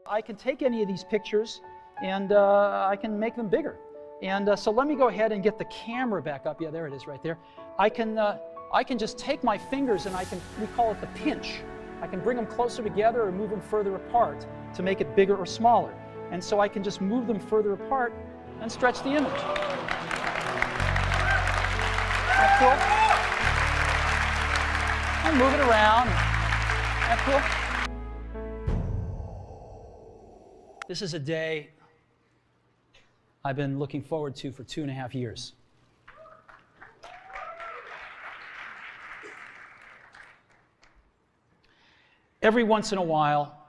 I can take any of these pictures and I can make them bigger. And so let me go ahead and get the camera back up. Yeah, there it is right there. I can just take my fingers and we call it the pinch. I can bring them closer together or move them further apart to make it bigger or smaller. And so I can just move them further apart and stretch the image. That's cool. And move it around. That's cool. This is a day I've been looking forward to for 2.5 years. Every once in a while,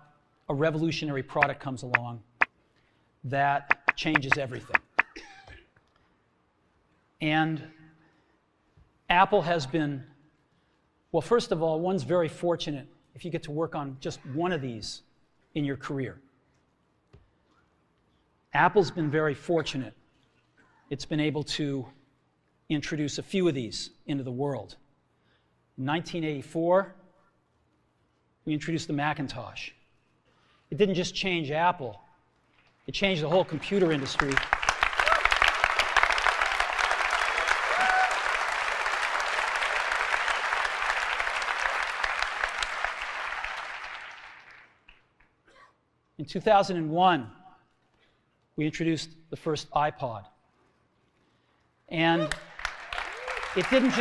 a revolutionary product comes along that changes everything. And Apple has been, well, first of all, one's very fortunate if you get to work on just one of these in your career. Apple's been very fortunate. It's been able to introduce a few of these into the world. In 1984, we introduced the Macintosh. It didn't just change Apple, it changed the whole computer industry. In 2001, we introduced the first iPod. And it didn't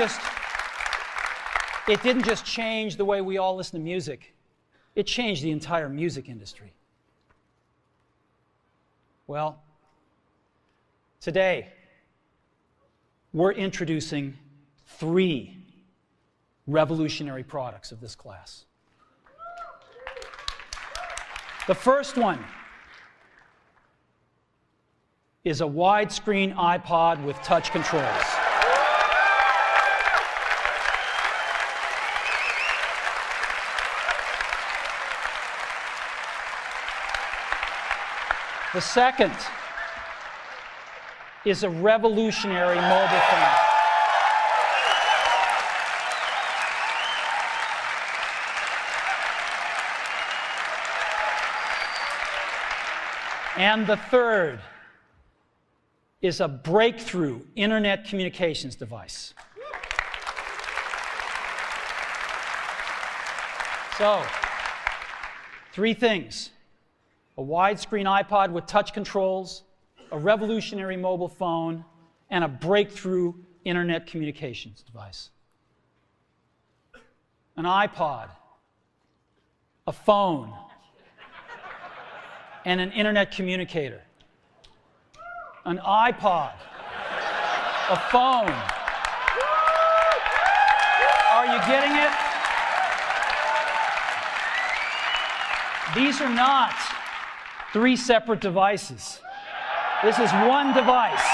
just change the way we all listen to music. It changed the entire music industry. Well, today, we're introducing 3 revolutionary products of this class. The first one is a widescreen iPod with touch controls. The second is a revolutionary mobile phone. And the third is a breakthrough internet communications device. So, 3 things. A widescreen iPod with touch controls, a revolutionary mobile phone, and a breakthrough internet communications device. An iPod, a phone, and an internet communicator. An iPod, a phone. Are you getting it? These are not 3 separate devices. This is one device.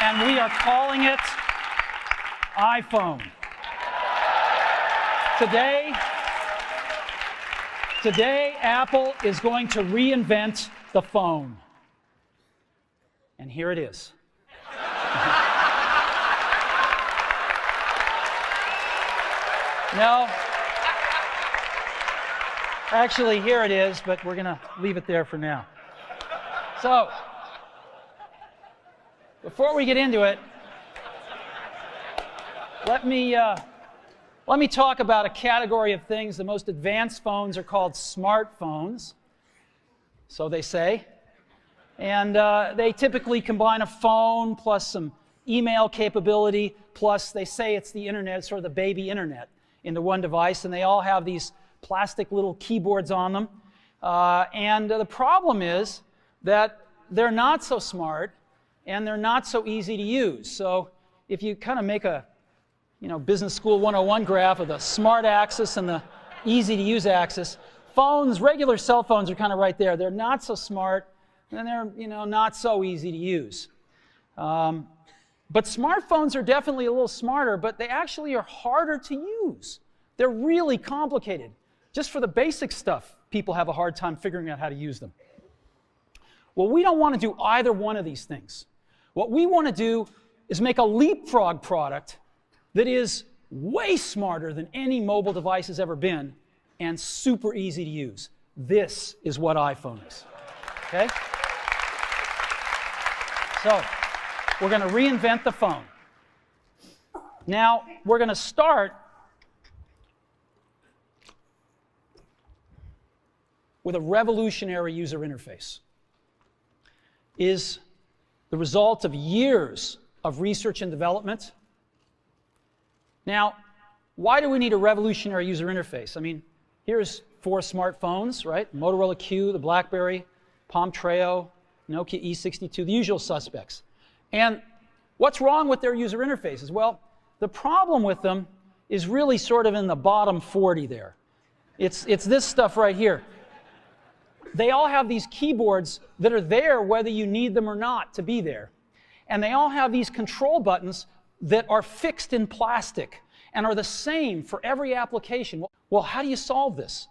And we are calling it iPhone. Today, Apple is going to reinvent the phone. And here it is. No. Actually, here it is, but we're going to leave it there for now. So, before we get into it, let me talk about a category of things. The most advanced phones are called smartphones, so they say. And they typically combine a phone plus some email capability, plus they say it's the internet, sort of the baby internet, into one device, and they all have these plastic little keyboards on them. And the problem is that they're not so smart and they're not so easy to use. So if you kind of make a Business School 101 graph of the smart axis and the easy to use axis, phones, regular cell phones are kind of right there. They're not so smart and they're not so easy to use. But smartphones are definitely a little smarter, but they actually are harder to use. They're really complicated. Just for the basic stuff, people have a hard time figuring out how to use them. Well, we don't want to do either one of these things. What we want to do is make a leapfrog product that is way smarter than any mobile device has ever been, and super easy to use. This is what iPhone is. Okay? So, we're going to reinvent the phone. Now, we're going to start with a revolutionary user interface. Is the result of years of research and development. Now, why do we need a revolutionary user interface? I mean, here's 4 smartphones, right? Motorola Q, the BlackBerry, Palm Treo, Nokia E62, the usual suspects. And what's wrong with their user interfaces? Well, the problem with them is really sort of in the bottom 40 there. It's this stuff right here. They all have these keyboards that are there whether you need them or not to be there. And they all have these control buttons that are fixed in plastic and are the same for every application. Well, how do you solve this?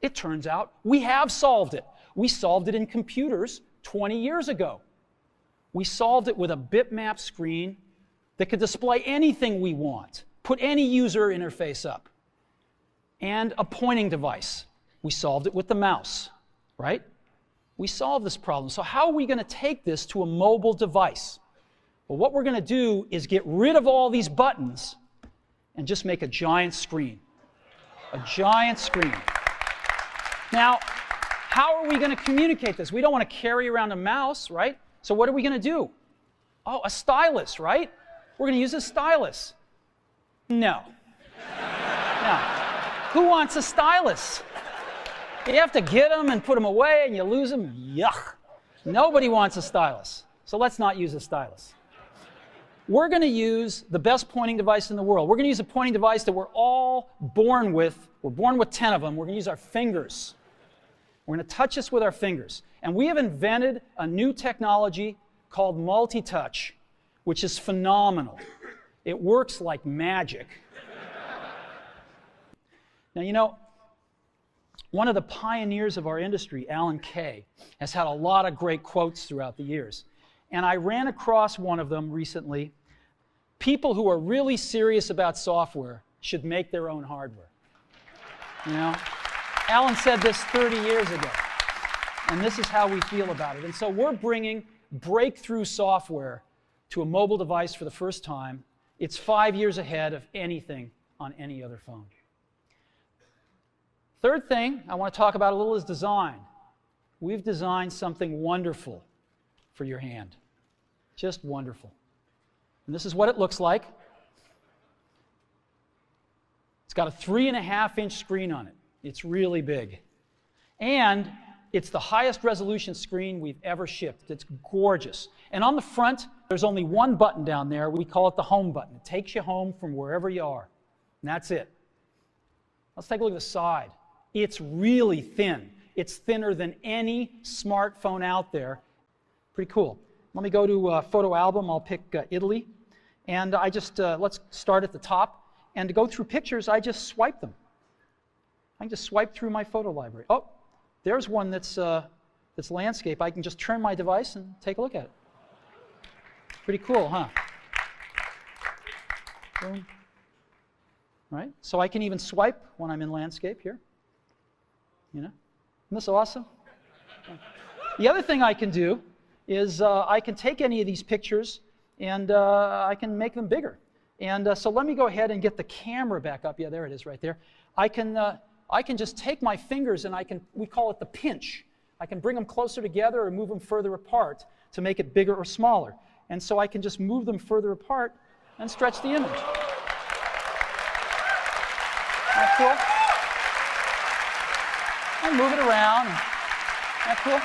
It turns out we have solved it. We solved it in computers 20 years ago. We solved it with a bitmap screen that could display anything we want, put any user interface up, and a pointing device. We solved it with the mouse, right? We solved this problem. So how are we going to take this to a mobile device? Well, what we're going to do is get rid of all these buttons and just make a giant screen. A giant screen. Now, how are we going to communicate this? We don't want to carry around a mouse, right? So what are we going to do? Oh, a stylus, right? We're going to use a stylus. No. No. Who wants a stylus? You have to get them and put them away and you lose them. Yuck. Nobody wants a stylus. So let's not use a stylus. We're going to use the best pointing device in the world. We're going to use a pointing device that we're all born with. We're born with 10 of them. We're going to use our fingers. We're going to touch this with our fingers. And we have invented a new technology called multi-touch, which is phenomenal. It works like magic. Now, you know, one of the pioneers of our industry, Alan Kay, has had a lot of great quotes throughout the years. And I ran across one of them recently. People who are really serious about software should make their own hardware. You know? Alan said this 30 years ago. And this is how we feel about it. And so we're bringing breakthrough software to a mobile device for the first time. It's 5 years ahead of anything on any other phone. Third thing I want to talk about a little is design. We've designed something wonderful for your hand. Just wonderful. And this is what it looks like. It's got a 3.5-inch screen on it. It's really big. And it's the highest resolution screen we've ever shipped. It's gorgeous. And on the front, there's only one button down there. We call it the home button. It takes you home from wherever you are. And that's it. Let's take a look at the side. It's really thin. It's thinner than any smartphone out there. Pretty cool. Let me go to a photo album. I'll pick Italy. And I just, let's start at the top. And to go through pictures, I just swipe them. I can just swipe through my photo library. Oh, there's one that's landscape. I can just turn my device and take a look at it. Pretty cool, huh? Boom. Right? So I can even swipe when I'm in landscape here. You know? Isn't this awesome? The other thing I can do is I can take any of these pictures and I can make them bigger. And so let me go ahead and get the camera back up. Yeah, there it is right there. I can just take my fingers and we call it the pinch. I can bring them closer together or move them further apart to make it bigger or smaller. And so I can just move them further apart and stretch the image. That cool? And move it around. That cool?